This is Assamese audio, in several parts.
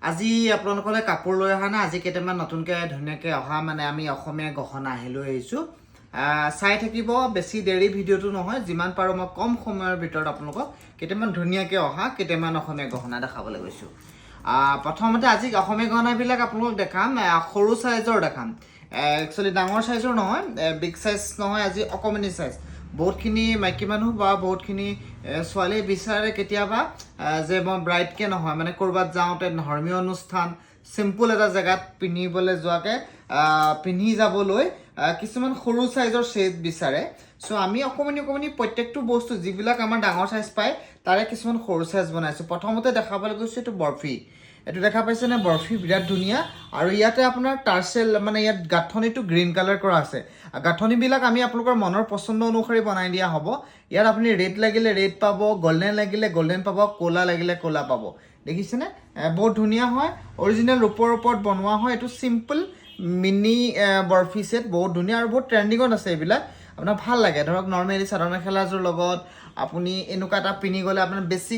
আজি আপোনালোকলৈ কাপোৰ লৈ অহা নাই আজি কেইটামান নতুনকৈ ধুনীয়াকৈ অহা মানে আমি অসমীয়া গহনা লৈ আহিছোঁ চাই থাকিব বেছি দেৰি ভিডিঅ'টো নহয় যিমান পাৰোঁ মই কম সময়ৰ ভিতৰত আপোনালোকক কেইটামান ধুনীয়াকৈ অহা কেইটামান অসমীয়া গহনা দেখাবলৈ গৈছোঁ প্ৰথমতে আজি অসমীয়া গহনাবিলাক আপোনালোকক দেখাম সৰু সাইজৰ দেখাম একচুৱেলি ডাঙৰ সাইজৰ নহয় বিগ সাইজ নহয় আজি অকমানি সাইজ বহুতখিনি মাইকী মানুহ বা বহুতখিনি ছোৱালী বিচাৰে কেতিয়াবা যে মই ব্ৰাইডকে নহয় মানে ক'ৰবাত যাওঁতে ধৰ্মীয় অনুষ্ঠান সিম্পল এটা জেগাত পিন্ধিবলৈ যোৱাকে পিন্ধি যাবলৈ কিছুমান সৰু সাইজৰ ছেট বিচাৰে সো আমি অকমানি প্ৰত্যেকটো বস্তু যিবিলাক আমাৰ ডাঙৰ সাইজ পায় তাৰে কিছুমান সৰু সাইজ বনাইছোঁ প্ৰথমতে দেখাবলৈ গৈছোঁ এইটো বৰফি এইটো দেখা পাইছে নে বৰফি বিৰাট ধুনীয়া আৰু ইয়াতে আপোনাৰ টাৰ্চেল মানে ইয়াত গাঁথনিটো গ্ৰীণ কালাৰ কৰা আছে গাঁথনিবিলাক আমি আপোনালোকৰ মনৰ পছন্দ অনুসৰি বনাই দিয়া হ'ব ইয়াত আপুনি ৰেড লাগিলে ৰেড পাব গোল্ডেন লাগিলে গোল্ডেন পাব ক'লা লাগিলে ক'লা পাব দেখিছেনে বহুত ধুনীয়া হয় অৰিজিনেল ৰূপৰ ওপৰত বনোৱা হয় এইটো চিম্পল মিনি বৰফি সেট বহুত ধুনীয়া আৰু বহুত ট্ৰেণ্ডিঙত আছে এইবিলাক আপোনাৰ ভাল লাগে ধৰক নৰ্মেলি চাদৰ মেখেলাযোৰ লগত আপুনি এনেকুৱা এটা পিন্ধি গ'লে আপোনাৰ বেছি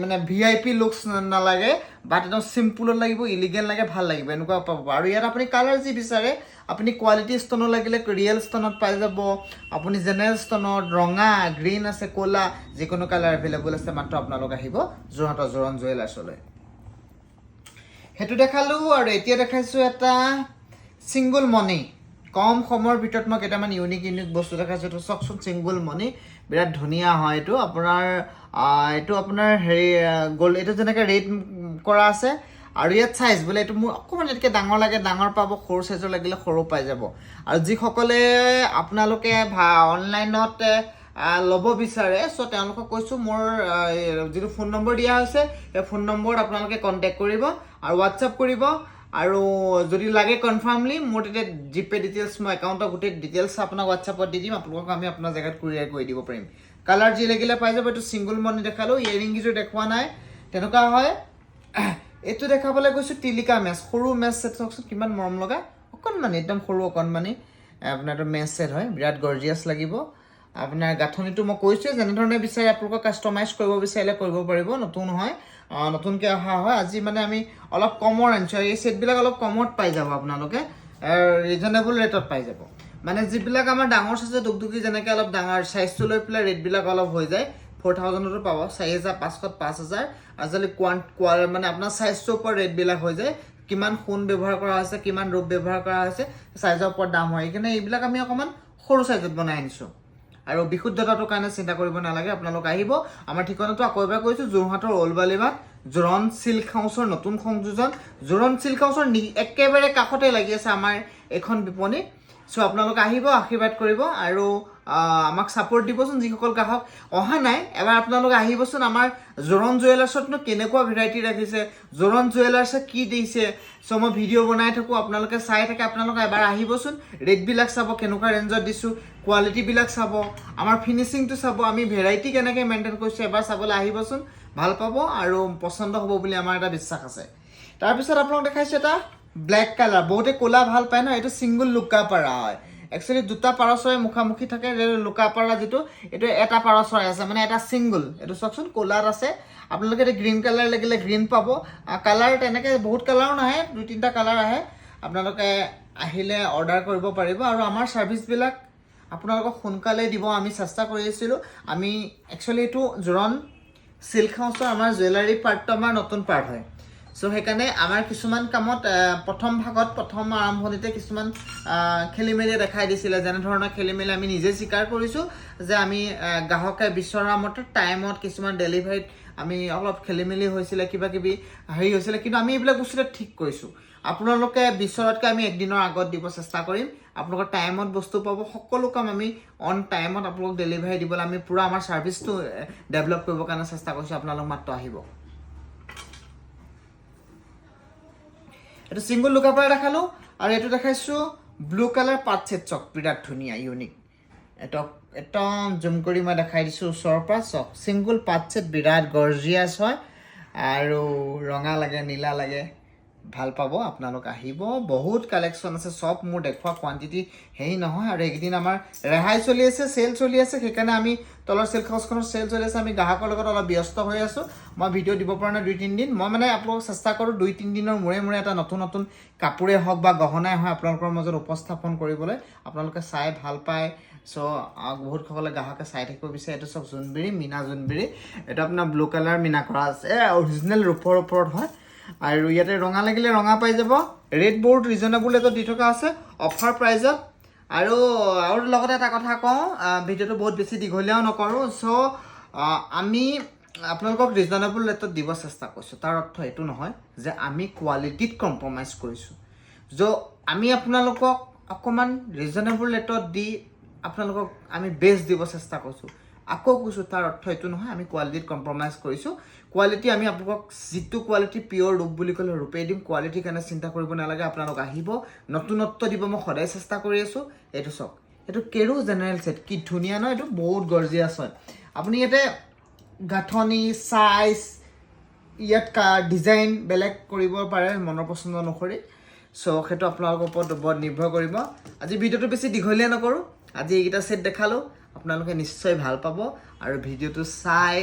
মানে VIP লুকছ নালাগে বাট একদম চিম্পুলত লাগিব ইলিগেণ্ট লাগে ভাল লাগিব এনেকুৱা পাব আৰু ইয়াত আপুনি কালাৰ যি বিচাৰে আপুনি কোৱালিটি ষ্টনৰ লাগিলে ৰিয়েল ষ্টনত পাই যাব আপুনি জেনেৰেল ষ্টনত ৰঙা গ্ৰীণ আছে ক'লা যিকোনো কালাৰ এভেইলেবল আছে মাত্ৰ আপোনালোক আহিব যোৰহাটৰ জোৰণ জুৱেলাৰ্ছলৈ সেইটো দেখালোঁ আৰু এতিয়া দেখাইছোঁ এটা ছিংগল মনি কম সময়ৰ ভিতৰত মই কেইটামান ইউনিক বস্তু দেখাইছোঁ এইটো চাওকচোন ছিংগল মনি বিৰাট ধুনীয়া হয় এইটো আপোনাৰ হেৰি গ'ল্ড এইটো যেনেকৈ ৰেড কৰা আছে আৰু ইয়াত চাইজ বোলে এইটো মোৰ অকণমান ইয়াতকৈ ডাঙৰ লাগে ডাঙৰ পাব সৰু চাইজৰ লাগিলে সৰু পাই যাব আৰু যিসকলে আপোনালোকে অনলাইনত ল'ব বিচাৰে চ' তেওঁলোকক কৈছোঁ মোৰ যিটো ফোন নম্বৰ দিয়া হৈছে সেই ফোন নম্বৰত আপোনালোকে কণ্টেক্ট কৰিব আৰু হোৱাটছআপ কৰিব আৰু যদি লাগে কনফাৰ্মলি মোৰ তেতিয়া জিপে ডিটেইলছ মই একাউণ্টৰ গোটেই ডিটেইলছ আপোনাক হোৱাটছআপত দি দিম আপোনালোকক আমি আপোনাৰ জেগাত কুৰিয়াৰ কৰি দিব পাৰিম কালাৰ যি লাগিলে পাই যাব এইটো ছিংগল মনি দেখালোঁ ইয়েৰিংকেইযোৰ দেখুওৱা নাই তেনেকুৱা হয় এইটো দেখাবলৈ গৈছোঁ টিলিকা মেচ সৰু মেচ ছেট চাওকচোন কিমান মৰম লগা অকণমানি একদম সৰু অকণমানি আপোনাৰ এইটো মেচ ছেট হয় বিৰাট গৰ্জিয়াছ লাগিব আপোনাৰ গাঁথনিটো মই কৈছোঁ যেনেধৰণে বিচাৰে আপোনালোকক কাষ্টমাইজ কৰিব বিচাৰিলে কৰিব পাৰিব নতুন হয় নতুনকৈ অহা হয় আজি মানে আমি অলপ কমৰ আনিছোঁ এই ছেটবিলাক অলপ কমত পাই যাব আপোনালোকে ৰিজনেবল ৰেটত পাই যাব মানে যিবিলাক আমাৰ ডাঙৰ চাইজৰ দুগদুগি যেনেকৈ অলপ ডাঙৰ চাইজটো লৈ পেলাই ৰেটবিলাক অলপ হৈ যায় 4000তো পাব 4500 5000 আজিকালি মানে আপোনাৰ চাইজটোৰ ওপৰত ৰেটবিলাক হৈ যায় কিমান সোণ ব্যৱহাৰ কৰা হৈছে কিমান ৰূপ ব্যৱহাৰ কৰা হৈছে চাইজৰ ওপৰত দাম হয় সেইকাৰণে এইবিলাক আমি অকণমান সৰু চাইজত বনাই আনিছোঁ আৰু বিশুদ্ধতাটোৰ কাৰণে চিন্তা কৰিব নালাগে আপোনালোক আহিব আমাৰ ঠিকনাটো আকৌ এবাৰ কৈছোঁ যোৰহাটৰ ওলবালিবাট জোৰণ চিল্ক হাউচৰ নতুন সংযোজন জোৰণ চিল্ক হাউচৰ একেবাৰে কাষতে লাগি আছে আমাৰ এখন বিপণী চ' আপোনালোক আহিব আশীৰ্বাদ কৰিব আৰু আমাক ছাপোৰ্ট দিবচোন যিসকল গ্ৰাহক অহা নাই এবাৰ আপোনালোক আহিবচোন আমাৰ জোৰণ জুৱেলাৰ্ছতনো কেনেকুৱা ভেৰাইটি ৰাখিছে জোৰণ জুৱেলাৰ্ছে কি দিছে চ' মই ভিডিঅ' বনাই থাকোঁ আপোনালোকে চাই থাকে আপোনালোকে এবাৰ আহিবচোন ৰেটবিলাক চাব কেনেকুৱা ৰেঞ্জত দিছোঁ কোৱালিটিবিলাক চাব আমাৰ ফিনিচিংটো চাব আমি ভেৰাইটি কেনেকৈ মেইনটেইন কৰিছোঁ এবাৰ চাবলৈ আহিবচোন ভাল পাব আৰু পচন্দ হ'ব বুলি আমাৰ এটা বিশ্বাস আছে তাৰপিছত আপোনালোক দেখাইছোঁ এটা ব্লেক কালাৰ বহুতে ক'লা ভাল পায় ন এইটো ছিংগল লুকা পাৰা হয় একচুৱেলি দুটা পাৰ চৰাই মুখামুখি থাকে লুকা পাৰা যিটো এইটো এটা পাৰ চৰাই আছে মানে এটা ছিংগল এইটো চাওকচোন ক'লাত আছে আপোনালোকে এতিয়া গ্ৰীণ কালাৰ লাগিলে গ্ৰীণ পাব কালাৰ তেনেকৈ বহুত কালাৰো নাহে 2-3টা কালাৰ আহে আপোনালোকে আহিলে অৰ্ডাৰ কৰিব পাৰিব আৰু আমাৰ ছাৰ্ভিচবিলাক আপোনালোকক সোনকালে দিব আমি চেষ্টা কৰি আছিলোঁ আমি একচুৱেলি এইটো জোৰণ চিল্ক হাউচৰ আমাৰ জুৱেলাৰী পাৰ্টটো আমাৰ নতুন পাৰ্ট হয় চ' সেইকাৰণে আমাৰ কিছুমান কামত প্ৰথম আৰম্ভণিতে কিছুমান খেলি মেলি দেখাই দিছিলে যেনেধৰণৰ খেলি মেলি আমি নিজে স্বীকাৰ কৰিছোঁ যে আমি গ্ৰাহকে বিচৰা মতে টাইমত কিছুমান ডেলিভাৰীত আমি অলপ খেলি মেলি হৈছিলে কিবা কিবি হেৰি হৈছিলে কিন্তু আমি এইবিলাক বস্তুটো ঠিক কৰিছোঁ আপোনালোকে বিচৰাতকৈ আমি একদিনৰ আগত দিব চেষ্টা কৰিম আপোনালোকৰ টাইমত বস্তু পাব সকলো কাম আমি অন টাইমত আপোনালোক ডেলিভাৰী দিবলৈ আমি পূৰা আমাৰ ছাৰ্ভিচটো ডেভেলপ কৰিবৰ কাৰণে চেষ্টা কৰিছোঁ আপোনালোক মাত্ৰ আহিব এইটো ছিংগল লুকা পাৰা দেখালোঁ আৰু এইটো দেখাইছোঁ ব্লু কালাৰ পাট ছেট চক বিৰাট ধুনীয়া ইউনিক এইটো একদম জুম কৰি মই দেখাই দিছোঁ ওচৰৰ পৰা চক ছিংগল পাট ছেট বিৰাট গৰ্জিয়াছ হয় আৰু ৰঙা লাগে নীলা লাগে ভাল পাব আপোনালোক আহিব বহুত কালেকশ্যন আছে সব মোৰ দেখুৱা কোৱান্টিটি হেই নহয় আৰু এইকেইদিন আমাৰ ৰেহাই চলি আছে চেল চলি আছে সেইকাৰণে আমি তলৰ চেল হাউচখনৰ চেল চলি আছে আমি গ্ৰাহকৰ লগত অলপ ব্যস্ত হৈ আছোঁ মই ভিডিঅ' দিব পৰা নাই 2-3 দিন মই মানে আপোনালোকক চেষ্টা কৰোঁ 2-3 দিনৰ মূৰে এটা নতুন কাপোৰে হওক বা গহনাই হয় আপোনালোকৰ মাজত উপস্থাপন কৰিবলৈ আপোনালোকে চাই ভাল পায় সো বহুত সকলে গ্ৰাহকে চাই থাকিব বিচাৰে এইটো চব জোনবিৰি মিনা জোনবিৰি এটা আপোনাৰ ব্লু কালাৰ মিনা কৰা আছে অৰিজিনেল ৰূপৰ ওপৰত হয় আৰু ইয়াতে ৰঙা লাগিলে ৰঙা পাই যাব ৰেড বোৰ্ড ৰিজনেবল ৰেটত দি থকা আছে অফাৰ প্ৰাইজত আৰু লগতে এটা কথা কওঁ ভিডিঅ'টো বহুত বেছি দীঘলীয়াও নকৰোঁ সো আমি আপোনালোকক ৰিজনেবল ৰেটত দিব চেষ্টা কৰিছোঁ তাৰ অৰ্থ এইটো নহয় যে আমি কোৱালিটিত কম্প্ৰমাইজ কৰিছোঁ আমি আপোনালোকক অকণমান ৰিজনেবল ৰেটত দি আপোনালোকক আমি বেষ্ট দিব চেষ্টা কৰিছোঁ আকৌ কৈছোঁ তাৰ অৰ্থ এইটো নহয় আমি কোৱালিটিত কম্প্ৰমাইজ কৰিছোঁ কোৱালিটি আমি আপোনালোকক যিটো কোৱালিটি পিয়ৰ ৰূপ বুলি ক'লে ৰূপেই দিম কোৱালিটিৰ কাৰণে চিন্তা কৰিব নালাগে আপোনালোক আহিব নতুনত্ব দিব মই সদায় চেষ্টা কৰি আছোঁ এইটো চাওক এইটো কেৰু জেনেৰেল ছেট কি ধুনীয়া ন এইটো বহুত গৰ্জিয়াছ হয় আপুনি ইয়াতে গাঁথনি চাইজ ইয়াত ডিজাইন বেলেগ কৰিব পাৰে মনৰ পচন্দ অনুসৰি সো সেইটো আপোনালোকৰ ওপৰত বহুত নিৰ্ভৰ কৰিব আজি ভিডিঅ'টো বেছি দীঘলীয়া নকৰোঁ আজি এইকেইটা ছেট দেখালোঁ আপোনালোকে নিশ্চয় ভাল পাব আৰু ভিডিঅ'টো চাই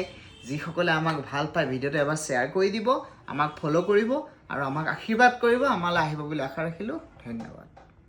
যিসকলে আমাক ভাল পায় ভিডিঅ'টো এবাৰ শ্বেয়াৰ কৰি দিব আমাক ফ'ল' কৰিব আৰু আমাক আশীৰ্বাদ কৰিব আমালৈ আহিব বুলি আশা ৰাখিলোঁ ধন্যবাদ